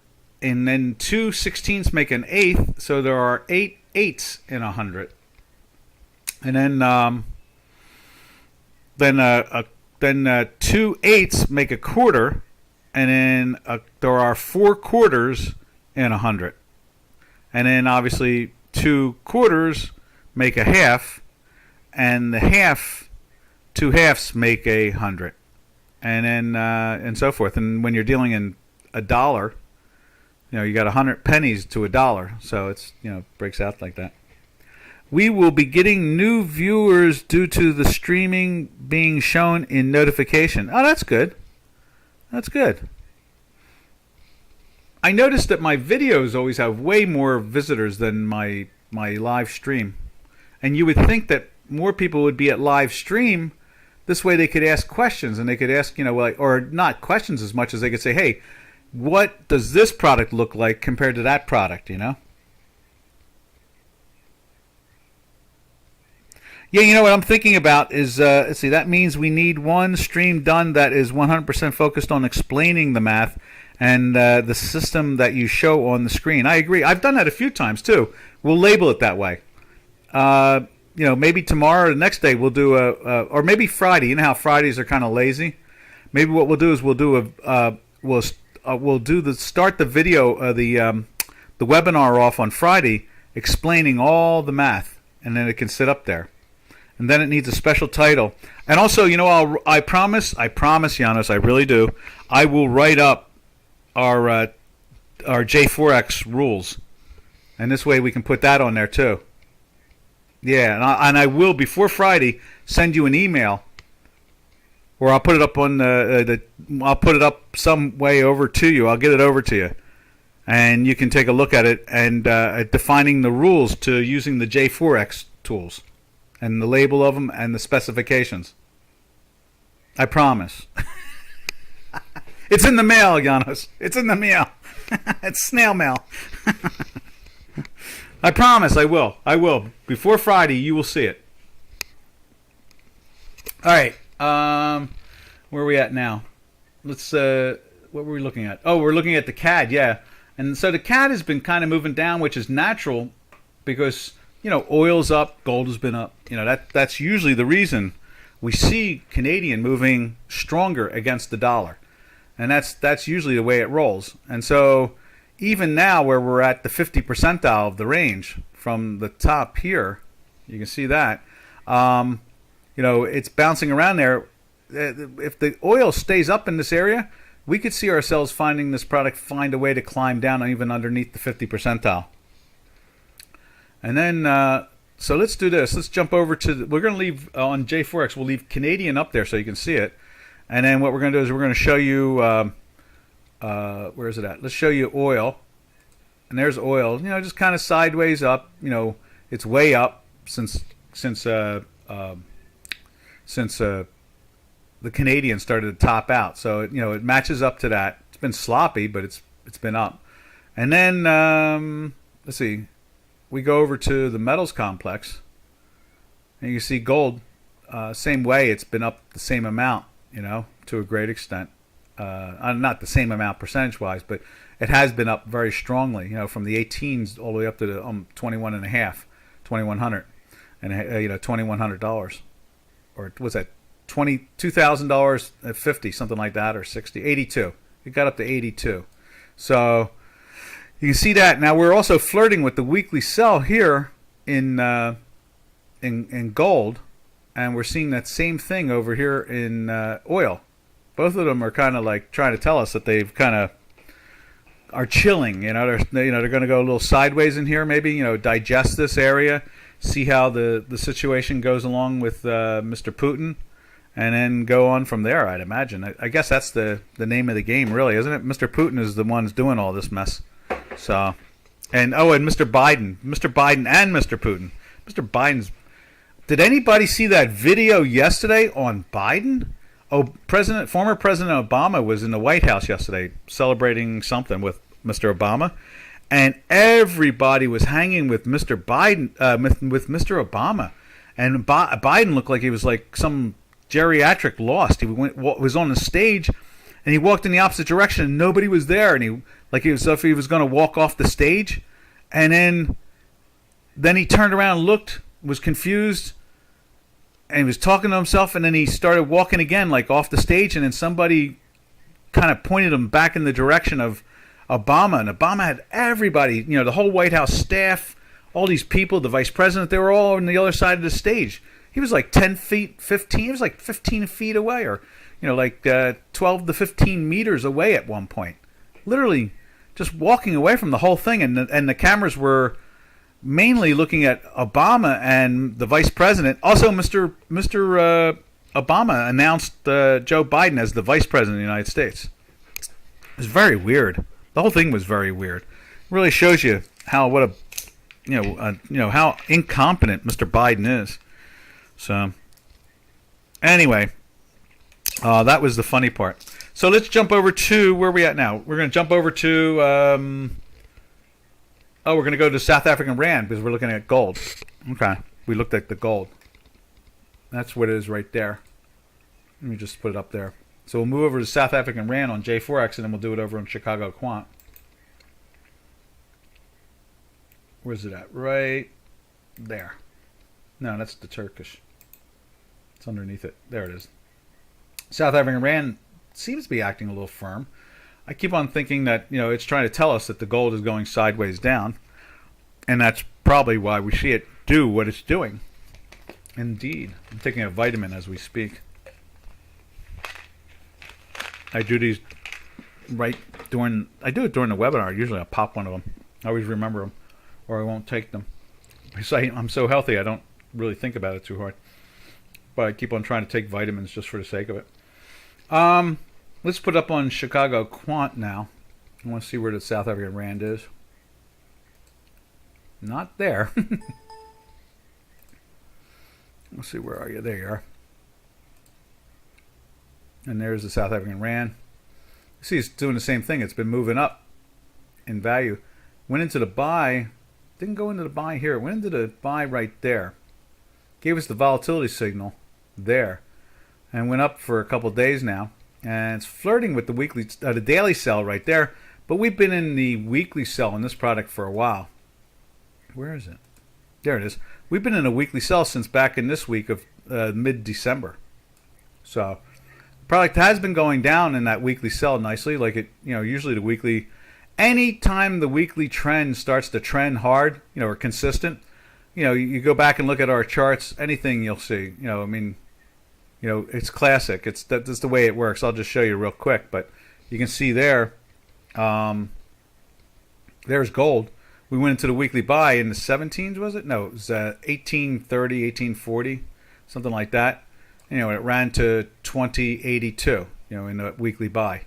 and then 2 sixteenths make an eighth, so there are 8 eighths in 100. And then 2 eighths make a quarter, and then there are 4 quarters in 100. And then obviously 2 quarters make a half, and the 2 halves make 100, and then and so forth. And when you're dealing in a dollar, you got 100 pennies to a dollar, so it's breaks out like that. We will be getting new viewers due to the streaming being shown in notification. Oh, that's good. That's good. I noticed that my videos always have way more visitors than my live stream. And you would think that more people would be at live stream. This way they could ask questions, and they could ask, or not questions as much as they could say, hey, what does this product look like compared to that product, Yeah, what I'm thinking about is, let's see, that means we need one stream done that is 100% focused on explaining the math and the system that you show on the screen. I agree. I've done that a few times, too. We'll label it that way. Maybe tomorrow or the next day we'll do or maybe Friday. You know how Fridays are kind of lazy? Maybe what we'll do is we'll start the video, the webinar off on Friday explaining all the math, and then it can sit up there. And then it needs a special title. And also, I promise, Janos, I really do, I will write up our J4X rules. And this way we can put that on there too. Yeah, and I will, before Friday, send you an email. Or I'll put it up on I'll put it up some way over to you. I'll get it over to you. And you can take a look at it and defining the rules to using the J4X tools. and the label of them and the specifications. I promise. It's in the mail, Janos. It's in the mail. It's snail mail. I promise I will. I will. Before Friday, you will see it. All right. Where are we at now? Let's. What were we looking at? Oh, we're looking at the CAD. Yeah. And so the CAD has been kind of moving down, which is natural because, oil's up, gold has been up. That's usually the reason we see Canadian moving stronger against the dollar. And that's usually the way it rolls. And so even now where we're at the 50 percentile of the range from the top here, you can see that, it's bouncing around there. If the oil stays up in this area, we could see ourselves finding this product find a way to climb down even underneath the 50 percentile. And then, so let's do this. Let's jump over to, we're going to leave on J4X, we'll leave Canadian up there so you can see it. And then what we're going to do is we're going to show you, where is it at? Let's show you oil. And there's oil, just kind of sideways up. It's way up since the Canadian started to top out. So, it matches up to that. It's been sloppy, but it's been up. And then, let's see. We go over to the metals complex. And you see gold, same way. It's been up the same amount, to a great extent. Not the same amount percentage-wise, but it has been up very strongly, from the 18s all the way up to the 21 and a half, 2100, and $2,100, or was that $22,000 at 50, something like that, or 60, 82. It got up to 82. So you can see that. Now we're also flirting with the weekly sell here in gold, and we're seeing that same thing over here in oil. Both of them are kind of like trying to tell us that they've kind of are chilling. They're going to go a little sideways in here, maybe. Digest this area, see how the situation goes along with Mr. Putin, and then go on from there. I'd imagine. I guess that's the name of the game, really, isn't it? Mr. Putin is the one doing all this mess. So, and Mr. Biden and Mr. Putin. Mr. Biden's. Did anybody see that video yesterday on Biden? Oh, former President Obama was in the White House yesterday celebrating something with Mr. Obama, and everybody was hanging with Mr. Biden, with Mr. Obama, and Biden looked like he was like some geriatric lost. He was on the stage, and he walked in the opposite direction, and nobody was there, and it was as if he was going to walk off the stage, and then he turned around and looked, was confused. And he was talking to himself, and then he started walking again, like off the stage, and then somebody kind of pointed him back in the direction of Obama, and Obama had everybody, the whole White House staff, all these people, the vice president, they were all on the other side of the stage. He was like 10 feet, 15, he was like 15 feet away, or, 12 to 15 meters away at one point. Literally just walking away from the whole thing, and the cameras were mainly looking at Obama and the vice president. Also, Mr. Obama announced Joe Biden as the vice president of the United States. It was very weird. The whole thing was very weird. It really shows you how how incompetent Mr. Biden is. So, anyway, that was the funny part. So let's jump over to where are we at now. We're going to jump over to. We're going to go to South African Rand because we're looking at gold. Okay. We looked at the gold. That's what it is right there. Let me just put it up there. So we'll move over to South African Rand on J4X, and then we'll do it over on Chicago Quant. Where's it at? Right there. No, that's the Turkish. It's underneath it. There it is. South African Rand seems to be acting a little firm. I keep on thinking that, it's trying to tell us that the gold is going sideways down. And that's probably why we see it do what it's doing. Indeed. I'm taking a vitamin as we speak. I do these I do it during the webinar. Usually I pop one of them. I always remember them, or I won't take them. Because I'm so healthy, I don't really think about it too hard. But I keep on trying to take vitamins just for the sake of it. Let's put up on Chicago Quant now. I want to see where the South African Rand is. Not there. Let's see, where are you? There you are. And there's the South African Rand. You see, it's doing the same thing. It's been moving up in value. Went into the buy. Didn't go into the buy here. It went into the buy right there. Gave us the volatility signal there. And went up for a couple of days now. And it's flirting with the daily sell right there. But we've been in the weekly sell in this product for a while. Where is it? There it is. We've been in a weekly sell since back in this week of mid-December. So the product has been going down in that weekly sell nicely. Like it, usually the weekly, anytime the weekly trend starts to trend hard, or consistent, you go back and look at our charts, anything you'll see, it's classic. That's the way it works. I'll just show you real quick, but you can see there, there's gold. We went into the weekly buy in the 17s, was it? No, it was 1830, 1840, something like that. It ran to 2082, in the weekly buy.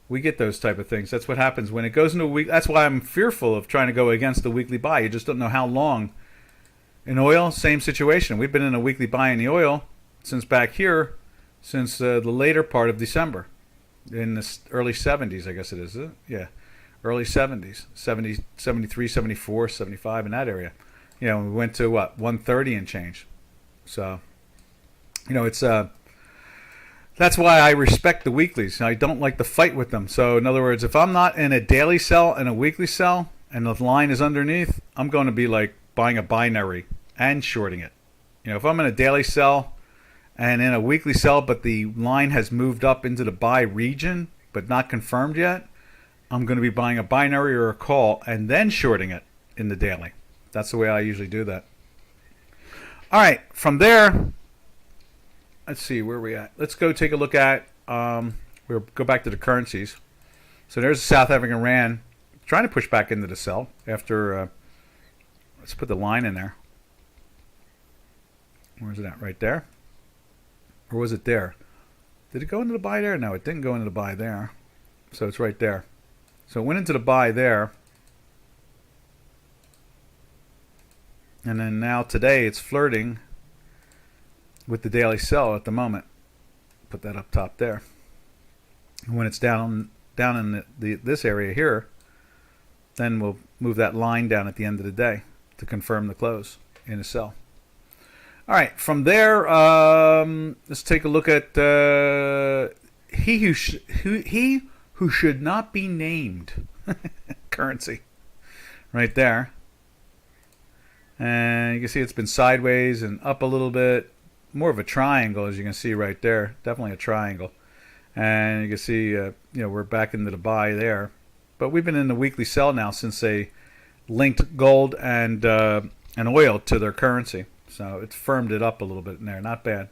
We get those type of things. That's what happens when it goes into a week. That's why I'm fearful of trying to go against the weekly buy. You just don't know how long. In oil, same situation. We've been in a weekly buy in the oil since back here, since the later part of December, in the early 70s, I guess it is, isn't it? Yeah. Early 70s, 70, 73, 74, 75, in that area. We went to, 130 and change. So, it's that's why I respect the weeklies. I don't like to fight with them. So, in other words, if I'm not in a daily sell and a weekly sell, and the line is underneath, I'm going to be like buying a binary and shorting it. If I'm in a daily sell and in a weekly sell, but the line has moved up into the buy region, but not confirmed yet, I'm going to be buying a binary or a call and then shorting it in the daily. That's the way I usually do that. All right, from there, let's see where we at. Let's go take a look at. We'll go back to the currencies. So there's the South African Rand trying to push back into the sell after. Let's put the line in there. Where's it at? Right there, or was it there? Did it go into the buy there? No, it didn't go into the buy there. So it's right there. So it went into the buy there. And then now today it's flirting with the daily sell at the moment. Put that up top there. And when it's down in this area here, then we'll move that line down at the end of the day to confirm the close in a sell. All right, from there, let's take a look at he who should not be named currency right there. And you can see it's been sideways and up a little bit. More of a triangle, as you can see right there. Definitely a triangle. And you can see, we're back into the buy there. But we've been in the weekly sell now since they linked gold and oil to their currency. So it's firmed it up a little bit in there. Not bad.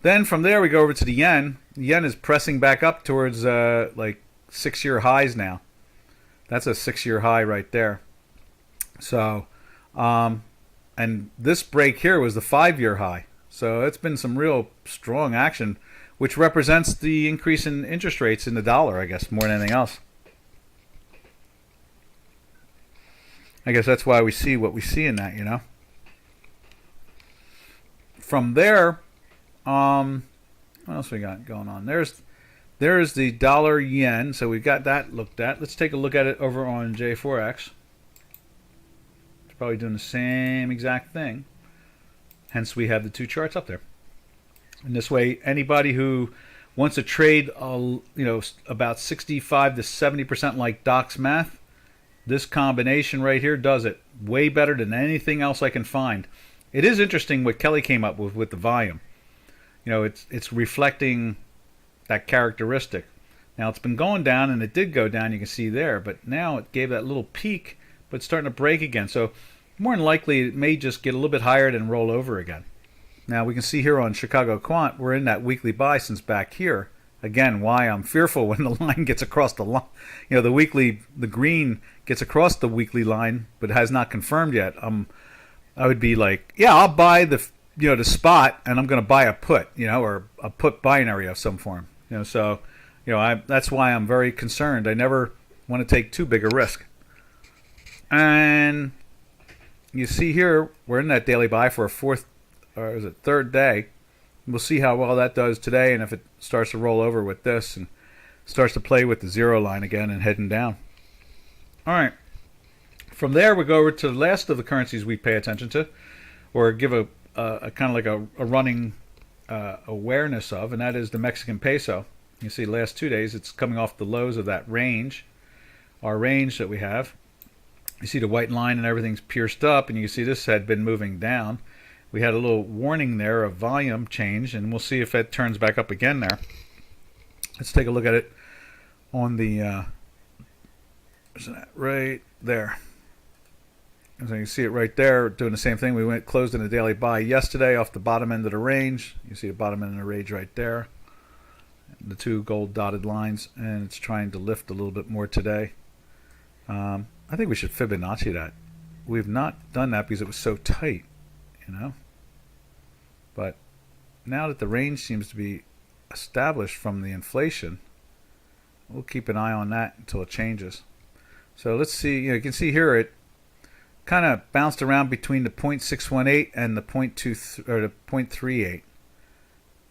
Then from there we go over to the yen. The yen is pressing back up towards like 6-year highs now. That's a 6-year high right there. So, and this break here was the 5-year high. So it's been some real strong action, which represents the increase in interest rates in the dollar, I guess, more than anything else. I guess that's why we see what we see in that, From there, what else we got going on? There's the dollar yen. So we've got that looked at. Let's take a look at it over on J4X. It's probably doing the same exact thing. Hence, we have the two charts up there. And this way, anybody who wants to trade, about 65 to 70% like Doc's math, this combination right here does it way better than anything else I can find. It is interesting what Kelly came up with the volume. It's reflecting that characteristic. Now it's been going down, and it did go down, you can see there, but now it gave that little peak, but it's starting to break again. So more than likely it may just get a little bit higher and roll over again. Now we can see here on Chicago Quant, we're in that weekly buy since back here. Again, why I'm fearful when the line gets across the line. The green gets across the weekly line, but has not confirmed yet. I would be like, yeah, I'll buy the spot, and I'm going to buy a put, or a put binary of some form. So, that's why I'm very concerned. I never want to take too big a risk. And you see here, we're in that daily buy for a fourth or is it third day. We'll see how well that does today, and if it starts to roll over with this and starts to play with the zero line again and heading down. All right. From there, we go over to the last of the currencies we pay attention to, or give a kind of like a running awareness of, and that is the Mexican peso. You see, the last 2 days, it's coming off the lows of that range, our range that we have. You see the white line and everything's pierced up, and you see this had been moving down. We had a little warning there of volume change, and we'll see if it turns back up again there. Let's take a look at it on the, where's that? Right there. So you can see it right there, doing the same thing. We closed in a daily buy yesterday off the bottom end of the range. You see the bottom end of the range right there. The two gold dotted lines, and it's trying to lift a little bit more today. I think we should Fibonacci that. We've not done that because it was so tight, you know. But now that the range seems to be established from the inflation, we'll keep an eye on that until it changes. So let's see. You can see here it kind of bounced around between the 0.618 and the 0.38,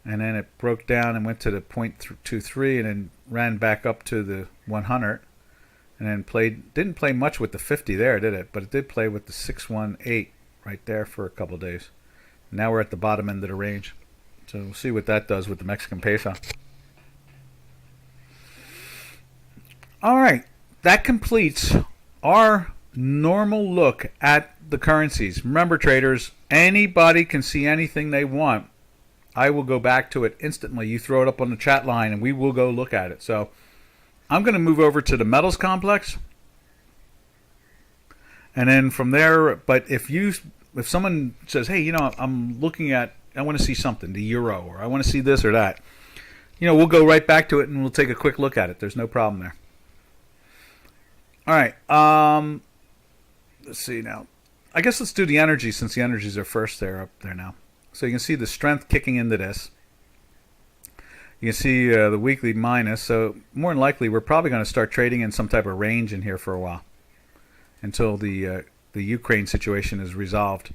and then it broke down and went to the 0.23 and then ran back up to the 100, and then didn't play much with the 50 there, did it? But it did play with the 618 right there for a couple of days. Now we're at the bottom end of the range, so we'll see what that does with the Mexican peso. All right, that completes our normal look at the currencies. Remember, traders, anybody can see anything they want. I will go back to it instantly. You throw it up on the chat line and we will go look at it. So I'm going to move over to the metals complex, and then from there, but if someone says, hey, I'm looking at, I want to see something, the euro, or I want to see this or that, we'll go right back to it and we'll take a quick look at it. There's no problem there. All right. Let's see now. I guess let's do the energy, since the energies are first there, up there now. So you can see the strength kicking into this. You can see the weekly minus. So more than likely, we're probably going to start trading in some type of range in here for a while until the Ukraine situation is resolved.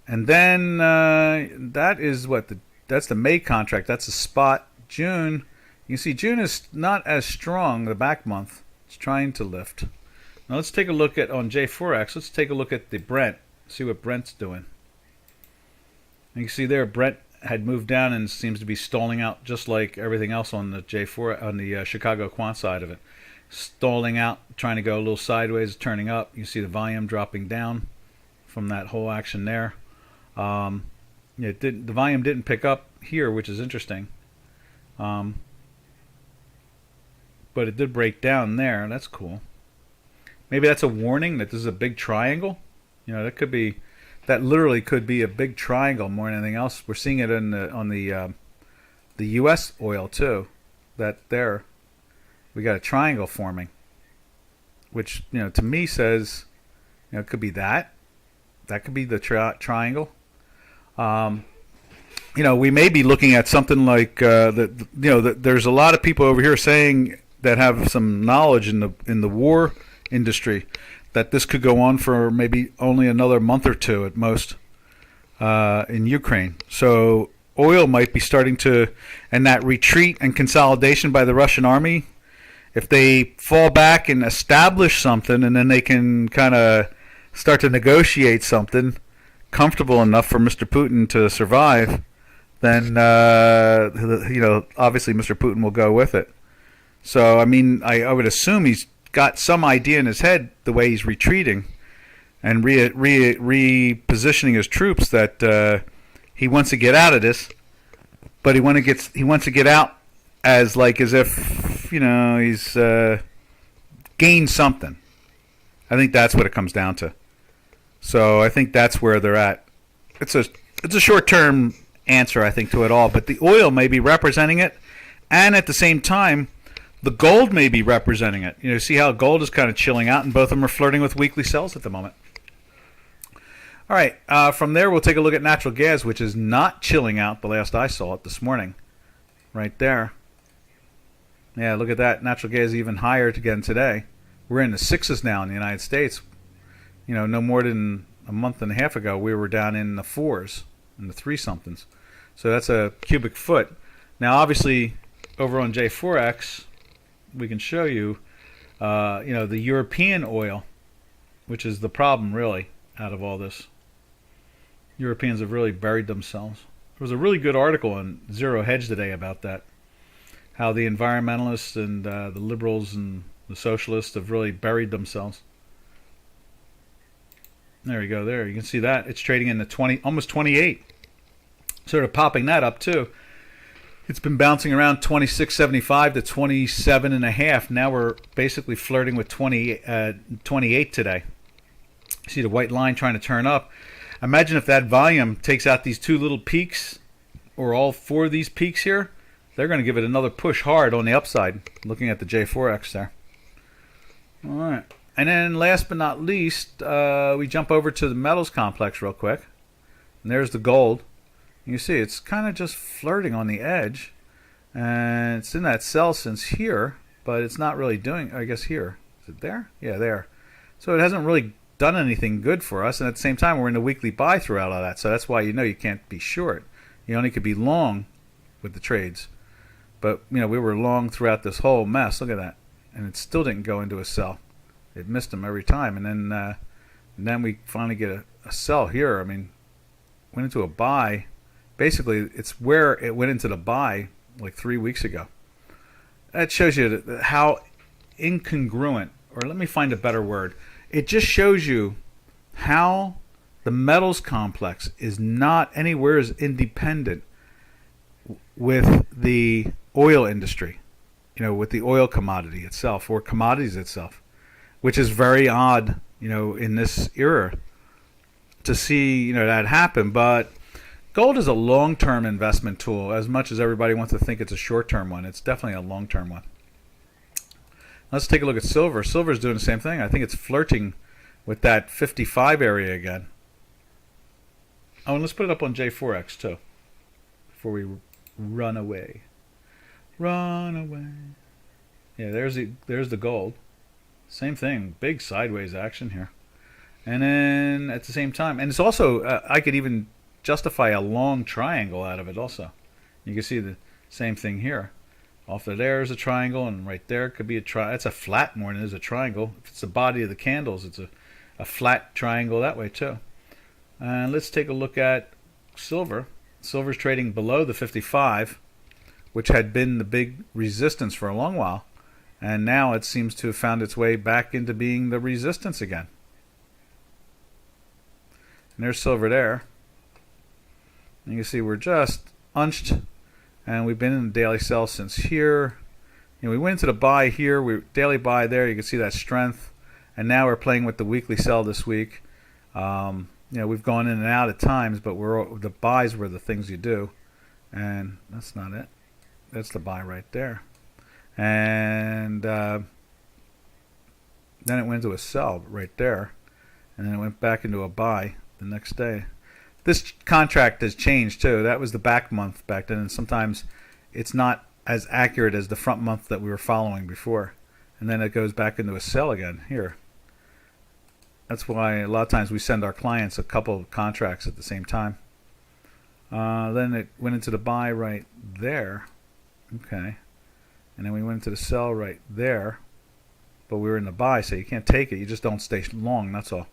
And then that is that's the May contract. That's the spot. June, you can see June is not as strong. The back month, it's trying to lift. Now let's take a look at, on J4X, let's take a look at the Brent, see what Brent's doing. And you can see there Brent had moved down and seems to be stalling out just like everything else on the J4, on the Chicago quant side of it. Stalling out, trying to go a little sideways, turning up. You see the volume dropping down from that whole action there. The volume didn't pick up here, which is interesting. But it did break down there, and that's cool. Maybe that's a warning that this is a big triangle. That literally could be a big triangle more than anything else. We're seeing it on the U.S. oil too. That there, we got a triangle forming, which to me says, it could be that. That could be the triangle. We may be looking at something like there's a lot of people over here saying that have some knowledge in the war industry that this could go on for maybe only another month or two at most in Ukraine. So oil might be starting to, and that retreat and consolidation by the Russian army, if they fall back and establish something, and then they can kind of start to negotiate something comfortable enough for Mr. Putin to survive, then obviously Mr. Putin will go with it. So I would assume he's got some idea in his head, the way he's retreating and repositioning his troops, that he wants to get out of this, but he wants to get out as if he's gained something. I think that's what it comes down to. So I think that's where they're at. It's a short-term answer, I think, to it all, but the oil may be representing it, and at the same time the gold may be representing it. See how gold is kind of chilling out, and both of them are flirting with weekly sells at the moment. All right, from there we'll take a look at natural gas, which is not chilling out the last I saw it this morning. Right there. Yeah, look at that. Natural gas even higher again today. We're in the sixes now in the United States. No more than a month and a half ago we were down in the fours. in the 3-somethings. So that's a cubic foot. Now, obviously, over on J4X, we can show you, the European oil, which is the problem, really, out of all this. Europeans have really buried themselves. There was a really good article on Zero Hedge today about that, how the environmentalists and the liberals and the socialists have really buried themselves. There you go. There, you can see that it's trading in the 20, almost 28. Sort of popping that up too. It's been bouncing around 26.75 to 27.5. Now we're basically flirting with 28 today. You see the white line trying to turn up. Imagine if that volume takes out these 2 little peaks, or all 4 of these peaks here. They're going to give it another push hard on the upside. Looking at the J4X there. All right. And then last but not least, we jump over to the metals complex real quick. And there's the gold. You see it's kind of just flirting on the edge. And it's in that sell since here, but it's not really doing, I guess here. Is it there? Yeah, there. So it hasn't really done anything good for us. And at the same time, we're in the weekly buy throughout all that. So that's why you can't be short. You only could be long with the trades. But, we were long throughout this whole mess. Look at that. And it still didn't go into a sell. It missed them every time, and then we finally get a sell here. I mean, went into a buy. Basically, it's where it went into the buy like 3 weeks ago. That shows you how incongruent, or let me find a better word. It just shows you how the metals complex is not anywhere as independent with the oil industry, with the oil commodity itself or commodities itself. Which is very odd, in this era to see, that happen. But gold is a long-term investment tool, as much as everybody wants to think it's a short-term one. It's definitely a long-term one. Let's take a look at silver. Silver is doing the same thing. I think it's flirting with that 55 area again. Oh, and let's put it up on J4X too, before we run away. Run away. Yeah, there's the gold. Same thing, big sideways action here. And then at the same time, and it's also, I could even justify a long triangle out of it also. You can see the same thing here. Off of there is a triangle, and right there could be a triangle. It's a flat more than it is a triangle. If it's the body of the candles, it's a flat triangle that way too. And let's take a look at silver. Silver's trading below the 55, which had been the big resistance for a long while. And now it seems to have found its way back into being the resistance again. And there's silver there. And you can see we're just unched. And we've been in the daily sell since here. We went into the buy here. We daily buy there. You can see that strength. And now we're playing with the weekly sell this week. We've gone in and out at times, but the buys were the things you do. And that's not it. That's the buy right there. And then it went into a sell right there, and then it went back into a buy the next day. This contract has changed too. That was the back month back then, and sometimes it's not as accurate as the front month that we were following before. And then it goes back into a sell again here. That's why a lot of times we send our clients a couple of contracts at the same time. Then it went into the buy right there. Okay. And then we went into the sell right there, but we were in the buy, so you can't take it. You just don't stay long, that's all.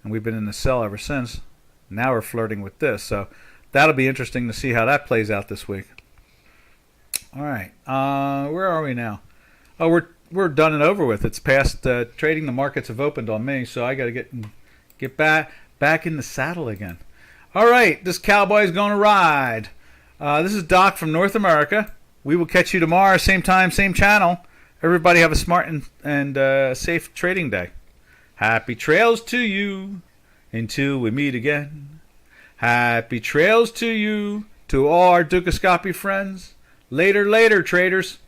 And we've been in the sell ever since. Now we're flirting with this, so that'll be interesting to see how that plays out this week. All right, where are we now? Oh, we're done and over with. It's past trading. The markets have opened on me, so I got to get back in the saddle again. All right, this cowboy's going to ride. This is Doc from North America. We will catch you tomorrow, same time, same channel. Everybody have a smart and safe trading day. Happy trails to you until we meet again. Happy trails to you, to all our Dukascopy friends. Later, traders.